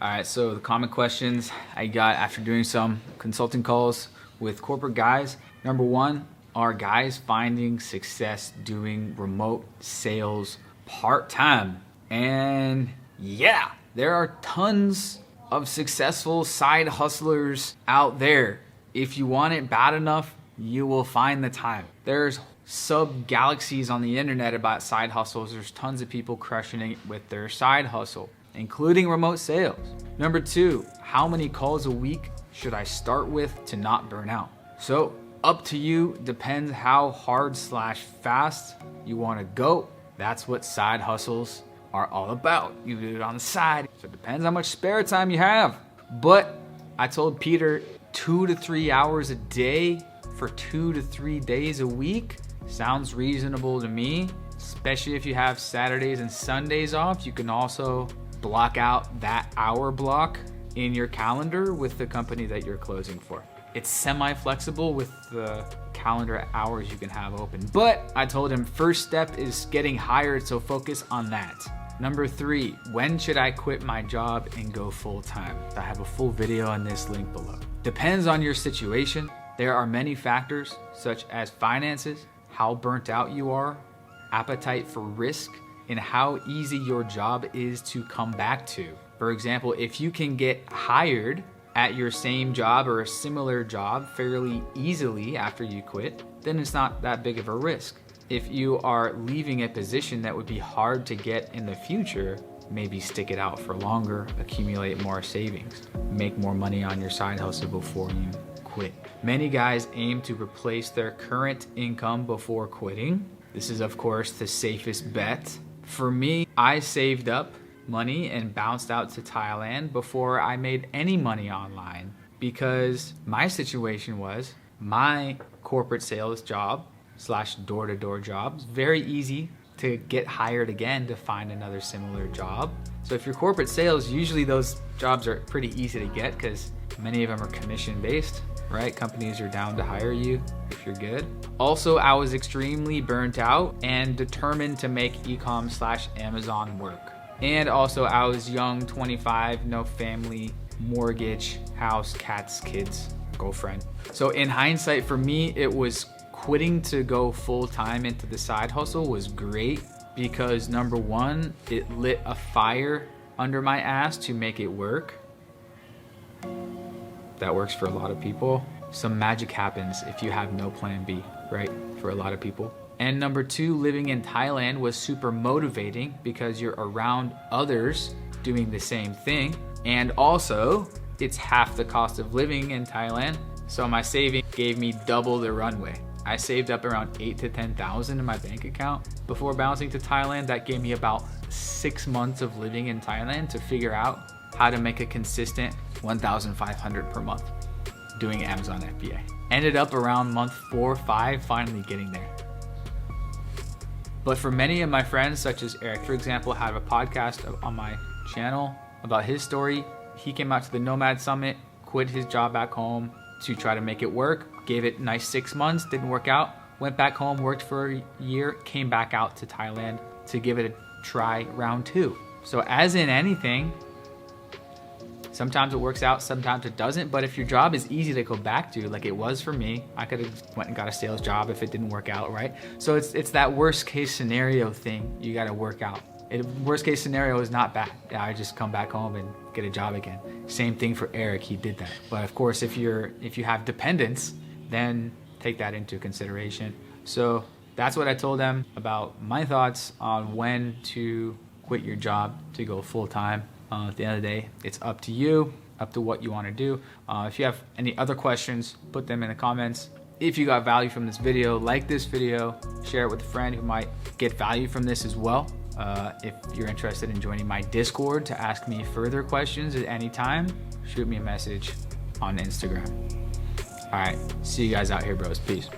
All right, so the common questions I got after doing some consulting calls with corporate guys. Number one, are guys finding success doing remote sales part-time? And yeah, there are tons of successful side hustlers out there. If you want it bad enough, you will find the time. There's sub-galaxies on the internet about side hustles. There's tons of people crushing it with their side hustle, including remote sales. Number two, how many calls a week should I start with to not burn out? So up to you, depends how hard/fast you want to go. That's what side hustles are all about. You do it on the side, so it depends how much spare time you have. But I told Peter 2 to 3 hours a day for 2 to 3 days a week sounds reasonable to me, especially if you have Saturdays and Sundays off. You can also block out that hour block in your calendar with the company that you're closing for. It's semi-flexible with the calendar hours you can have open. But I told him first step is getting hired, so focus on that. Number three, when should I quit my job and go full-time? I have a full video on this link below. Depends on your situation. There are many factors such as finances, how burnt out you are, appetite for risk, and how easy your job is to come back to. For example, if you can get hired at your same job or a similar job fairly easily after you quit, then it's not that big of a risk. If you are leaving a position that would be hard to get in the future, maybe stick it out for longer, accumulate more savings, make more money on your side hustle before you quit. Many guys aim to replace their current income before quitting. This is of course the safest bet. For me, I saved up money and bounced out to Thailand before I made any money online, because my situation was my corporate sales job / door-to-door job is very easy to get hired again to find another similar job. So if you're corporate sales, usually those jobs are pretty easy to get because many of them are commission based, right? Companies are down to hire you if you're good. Also, I was extremely burnt out and determined to make e-com / Amazon work. And also I was young, 25, no family, mortgage, house, cats, kids, girlfriend. So in hindsight, for me, it was quitting to go full-time into the side hustle was great because number one, it lit a fire under my ass to make it work. That works for a lot of people. Some magic happens if you have no plan B, right? For a lot of people. And number two, living in Thailand was super motivating because you're around others doing the same thing. And also, it's half the cost of living in Thailand. So my saving gave me double the runway. I saved up around 8,000 to 10,000 in my bank account before bouncing to Thailand. That gave me about 6 months of living in Thailand to figure out how to make a consistent 1,500 per month doing Amazon FBA. Ended up around month 4 or 5 finally getting there. But for many of my friends, such as Eric, for example, I have a podcast on my channel about his story. He came out to the Nomad Summit, quit his job back home to try to make it work, gave it a nice 6 months, didn't work out, went back home, worked for a year, came back out to Thailand to give it a try round 2. So as in anything, sometimes it works out, sometimes it doesn't, but if your job is easy to go back to, like it was for me, I could have went and got a sales job if it didn't work out, right? So it's that worst case scenario thing you gotta work out. Worst case scenario is not bad. Yeah, I just come back home and get a job again. Same thing for Eric, he did that. But of course, if you have dependents, then take that into consideration. So that's what I told them about my thoughts on when to quit your job to go full-time. At the end of the day, it's up to you, up to what you want to do. If you have any other questions, put them in the comments. If you got value from this video, like this video, share it with a friend who might get value from this as well. If you're interested in joining my Discord to ask me further questions at any time, shoot me a message on Instagram. All right, see you guys out here, bros. Peace.